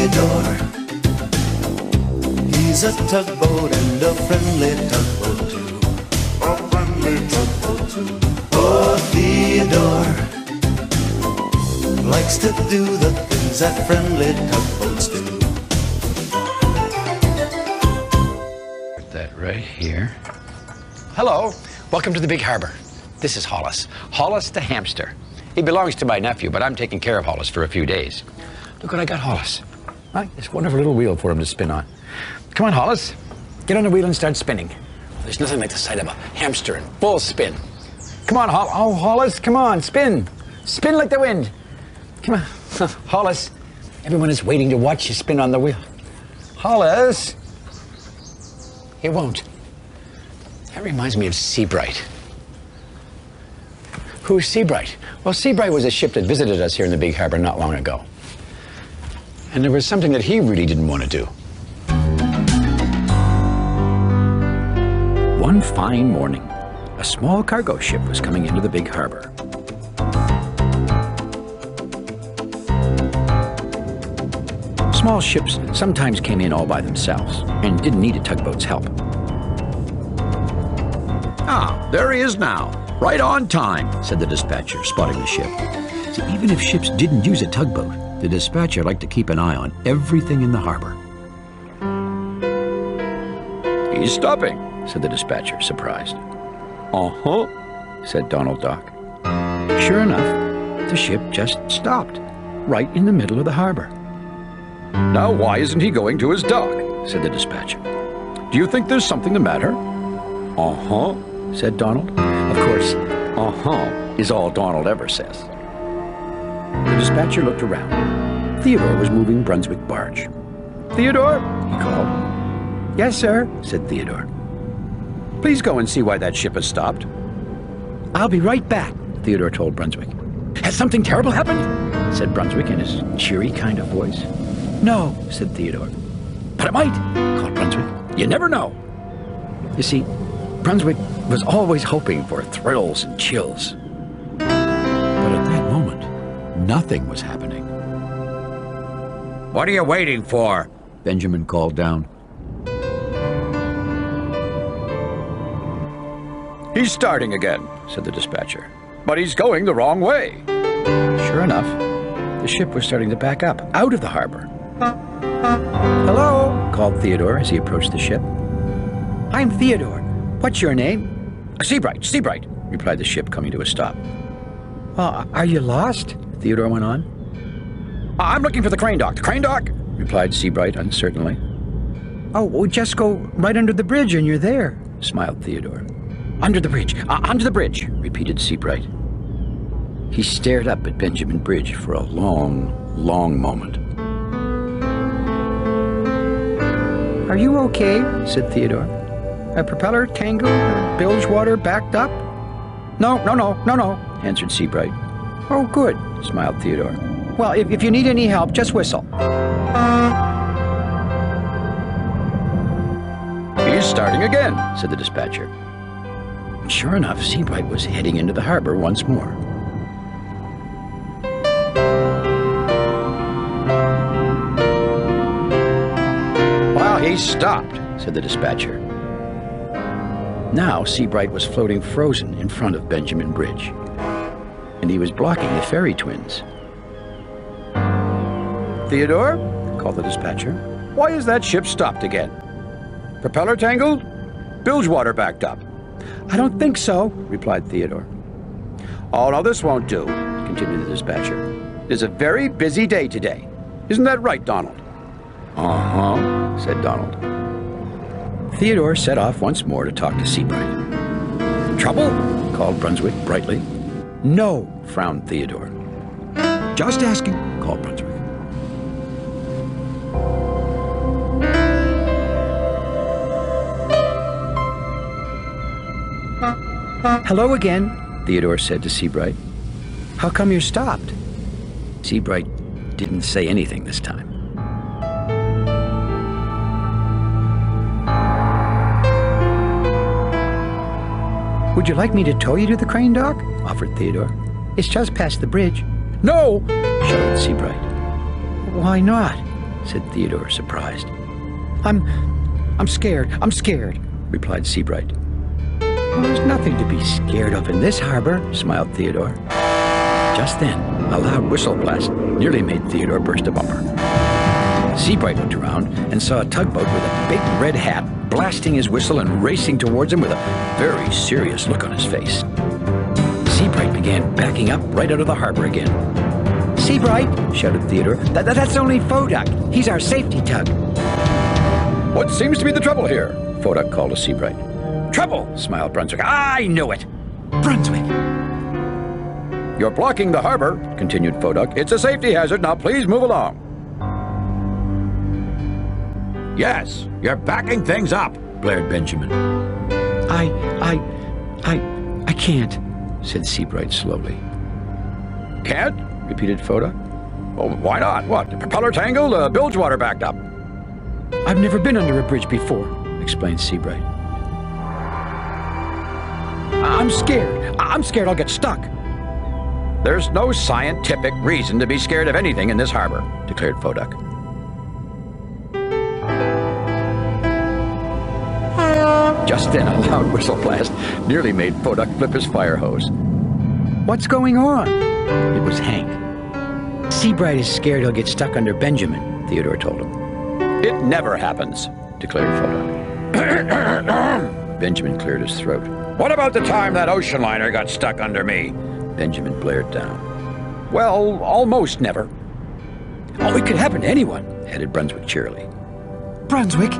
Tugboat-Theodore. He's a tugboat and a friendly tugboat too. A friendly tugboat too. Oh, Theodore likes to do the things that friendly tugboats do. Put that right here. Hello, welcome to the big harbor. This is Hollis. Hollis the hamster. He belongs to my nephew, but I'm taking care of Hollis for a few days. Look what I got Hollis. Right, this wonderful little wheel for him to spin on. Come on, Hollis. Get on the wheel and start spinning. There's nothing like the sight of a hamster in full spin. Come on, Hollis, come on, spin. Spin like the wind. Come on, Hollis. Everyone is waiting to watch you spin on the wheel. Hollis. He won't. That reminds me of Seabright. Who's Seabright? Well, Seabright was a ship that visited us here in the big harbor not long ago. And there was something that he really didn't want to do. One fine morning, a small cargo ship was coming into the big harbor. Small ships sometimes came in all by themselves and didn't need a tugboat's help. Ah, there he is now. Right on time, said the dispatcher, spotting the ship. See, even if ships didn't use a tugboat, the dispatcher liked to keep an eye on everything in the harbor. He's stopping, said the dispatcher, surprised. Uh-huh, said Donald Dock. Sure enough, the ship just stopped, right in the middle of the harbor. Now why isn't he going to his dock? Said the dispatcher. Do you think there's something the matter? Uh-huh, said Donald. Of course, uh-huh is all Donald ever says. The dispatcher looked around. Theodore was moving Brunswick barge. Theodore, he called. Yes, sir, said Theodore. Please go and see why that ship has stopped. I'll be right back, Theodore told Brunswick. Has something terrible happened? Said Brunswick in his cheery kind of voice. No, said Theodore. But it might, called Brunswick. You never know. You see, Brunswick was always hoping for thrills and chills. But at that moment, nothing was happening. What are you waiting for? Benjamin called down. He's starting again, said the dispatcher. But he's going the wrong way. Sure enough, the ship was starting to back up, out of the harbor. Hello, called Theodore as he approached the ship. I'm Theodore. What's your name? Seabright, Seabright, replied the ship, coming to a stop. Are you lost? Theodore went on. I'm looking for the crane dock. The crane dock? Replied Seabright uncertainly. Oh, well, just go right under the bridge and you're there, smiled Theodore. Under the bridge, under the bridge, repeated Seabright. He stared up at Benjamin Bridge for a long, long moment. Are you okay? Said Theodore. A propeller tangled, bilge water backed up? No, answered Seabright. Oh, good, smiled Theodore. Well, if you need any help, just whistle. He's starting again, said the dispatcher. Sure enough, Seabright was heading into the harbor once more. Well, he stopped, said the dispatcher. Now Seabright was floating frozen in front of Benjamin Bridge, and he was blocking the ferry twins. Theodore, called the dispatcher. Why is that ship stopped again? Propeller tangled? Bilge water backed up? I don't think so, replied Theodore. Oh, no, this won't do, continued the dispatcher. It's a very busy day today. Isn't that right, Donald? Uh-huh, said Donald. Theodore set off once more to talk to Seabright. Trouble? Called Brunswick brightly. No, frowned Theodore. Just asking, called Brunswick. Hello again, Theodore said to Seabright. How come you're stopped? Seabright didn't say anything this time. Would you like me to tow you to the crane dock? Offered Theodore. It's just past the bridge. No, shouted Seabright. Why not? said Theodore, surprised. I'm scared. I'm scared, replied Seabright. Well, there's nothing to be scared of in this harbor, Smiled Theodore. Just then, a loud whistle blast nearly made Theodore burst a bumper. Seabright looked around and saw a tugboat with a big red hat blasting his whistle and racing towards him with a very serious look on his face. Seabright began backing up right out of the harbor again. Seabright, shouted Theodore. That's only Foduck. He's our safety tug. What seems to be the trouble here? Foduck called to Seabright. Trouble, smiled Brunswick. I knew it. Brunswick. You're blocking the harbor, continued Foduck. It's a safety hazard. Now please move along. Yes, you're backing things up, blared Benjamin. I can't, said Seabright slowly. Can't? Repeated Foduck. Well, why not? What? The propeller tangled? Bilge water backed up. I've never been under a bridge before, explained Seabright. I'm scared. I'm scared I'll get stuck. There's no scientific reason to be scared of anything in this harbor, declared Foduck. Just then, a loud whistle blast nearly made Foduck flip his fire hose. What's going on? It was Hank. Seabright is scared he'll get stuck under Benjamin, Theodore told him. It never happens, declared Foduck. Benjamin cleared his throat. What about the time that ocean liner got stuck under me? Benjamin blared down. Well, almost never. Oh, it could happen to anyone, added Brunswick cheerily. Brunswick?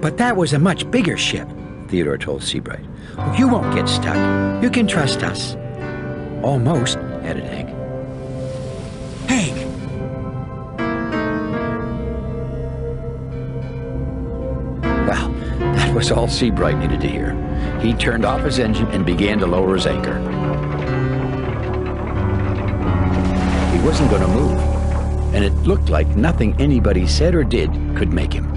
But that was a much bigger ship, Theodore told Seabright. Oh, you won't get stuck. You can trust us. Almost, added Hank. Hank! Well, that was all Seabright needed to hear. He turned off his engine and began to lower his anchor. He wasn't going to move, and it looked like nothing anybody said or did could make him.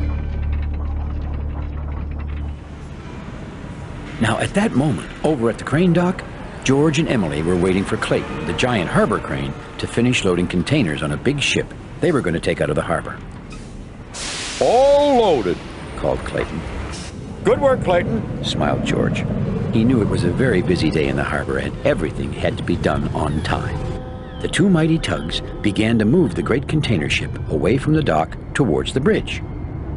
Now, at that moment, over at the crane dock, George and Emily were waiting for Clayton, the giant harbor crane, to finish loading containers on a big ship they were going to take out of the harbor. All loaded, called Clayton. Good work, Clayton, smiled George. He knew it was a very busy day in the harbor and everything had to be done on time. The two mighty tugs began to move the great container ship away from the dock towards the bridge.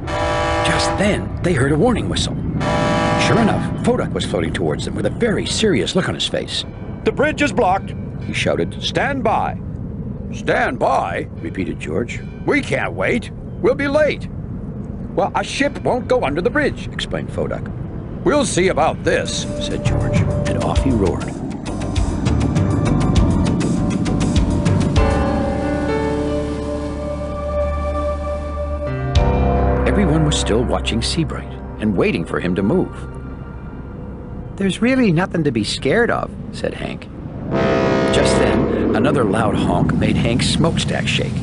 Just then, they heard a warning whistle. Sure enough, Foduck was floating towards them with a very serious look on his face. The bridge is blocked, he shouted. Stand by. Stand by, repeated George. We can't wait. We'll be late. Well, a ship won't go under the bridge, explained Foduck. We'll see about this, said George, and off he roared. Everyone was still watching Seabright and waiting for him to move. There's really nothing to be scared of, said Hank. Just then, another loud honk made Hank's smokestack shake.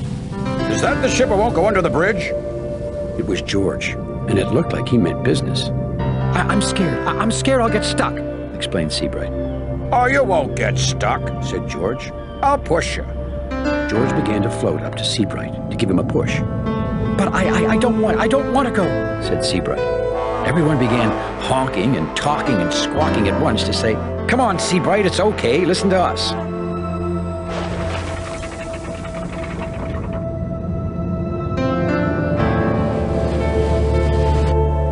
Is that the ship that won't go under the bridge? It was George, and it looked like he meant business. I'm scared. I'm scared I'll get stuck, explained Seabright. Oh, you won't get stuck, said George. I'll push you. George began to float up to Seabright to give him a push. But I don't want to go, said Seabright. Everyone began honking and talking and squawking at once to say, Come on, Seabright, it's okay, listen to us.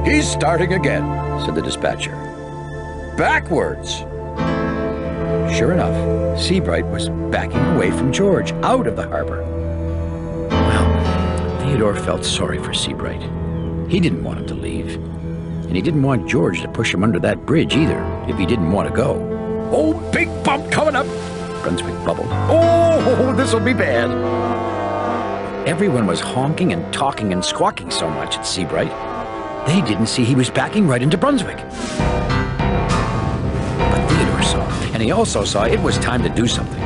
He's starting again, said the dispatcher. Backwards. Sure enough, Seabright was backing away from George, out of the harbor. Well, Theodore felt sorry for Seabright. He didn't want him to leave. And he didn't want George to push him under that bridge either, if he didn't want to go. Oh, big bump coming up, Brunswick bubbled. Oh, this'll be bad. Everyone was honking and talking and squawking so much at Seabright, they didn't see he was backing right into Brunswick. But Theodore saw, and he also saw it was time to do something.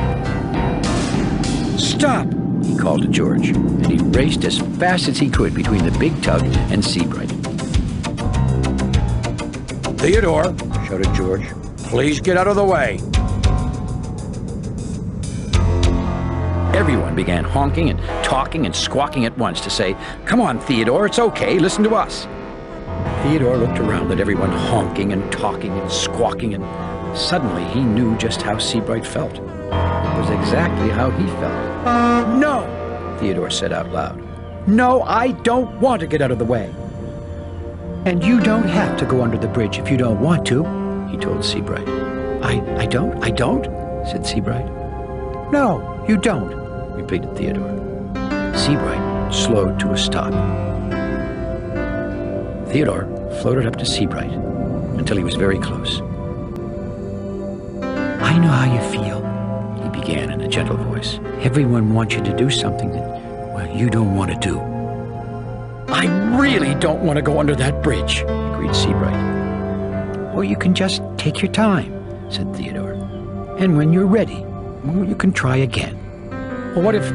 Stop, he called to George, and he raced as fast as he could between the big tug and Seabright. Theodore, shouted George, please get out of the way. Everyone began honking and talking and squawking at once to say, "Come on, Theodore, it's okay, listen to us." Theodore looked around at everyone honking and talking and squawking, and suddenly he knew just how Seabright felt. It was exactly how he felt. "No," Theodore said out loud. "No, I don't want to get out of the way." And you don't have to go under the bridge if you don't want to, he told Seabright. I don't, said Seabright. No, you don't, repeated Theodore. Seabright slowed to a stop. Theodore floated up to Seabright until he was very close. I know how you feel, he began in a gentle voice. Everyone wants you to do something that, well, you don't want to do. I really don't want to go under that bridge, agreed Seabright. Well, you can just take your time, said Theodore. And when you're ready, well, you can try again. Well, what if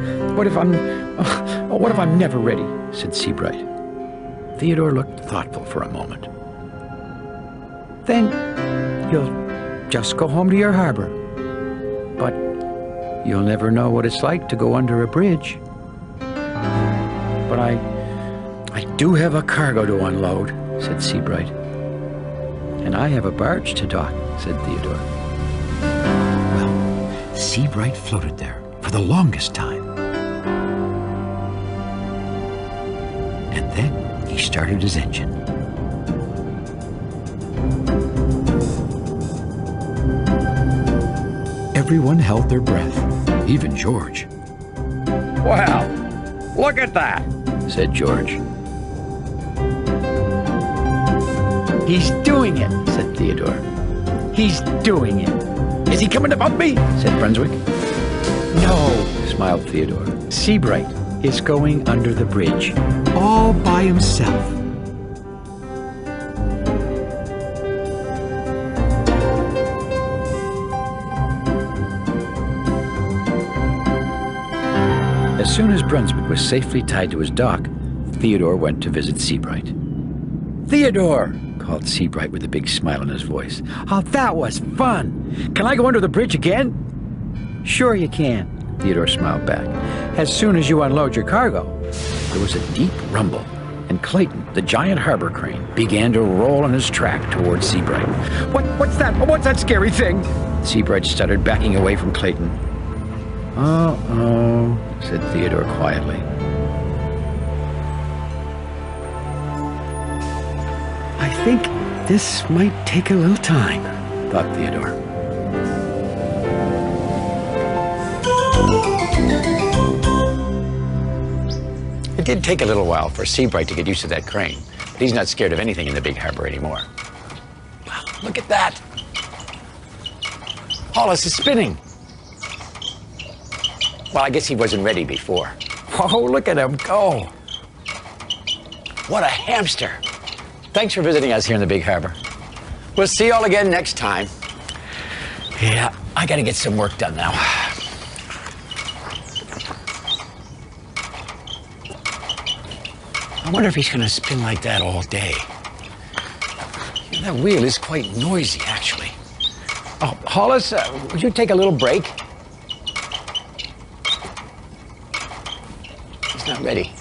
I'm never ready, said Seabright. Theodore looked thoughtful for a moment. Then you'll just go home to your harbor. But you'll never know what it's like to go under a bridge. But I do have a cargo to unload, said Seabright. And I have a barge to dock, said Theodore. Well, Seabright floated there for the longest time. And then he started his engine. Everyone held their breath, even George. Wow, look at that, said George. He's doing it, said Theodore. He's doing it. Is he coming to bump me? said Brunswick. No, smiled Theodore. Seabright is going under the bridge, all by himself. As soon as Brunswick was safely tied to his dock, Theodore went to visit Seabright. "Theodore!" called Seabright with a big smile on his voice. Oh, that was fun. "Can I go under the bridge again?" Sure you can, Theodore smiled back. as soon as you unload your cargo. There was a deep rumble, and Clayton, the giant harbor crane, began to roll on his track towards Seabright. What's that? What's that scary thing? Seabright stuttered, backing away from Clayton. "Uh-oh," said Theodore quietly. I think this might take a little time, thought Theodore. It did take a little while for Seabright to get used to that crane, but he's not scared of anything in the big harbor anymore. Wow, look at that. Hollis is spinning. Well, I guess he wasn't ready before. Whoa, look at him go. What a hamster. Thanks for visiting us here in the big harbor. We'll see you all again next time. Yeah, I gotta get some work done now. I wonder if he's gonna spin like that all day. You know, that wheel is quite noisy, actually. Oh, Hollis, would you take a little break? He's not ready.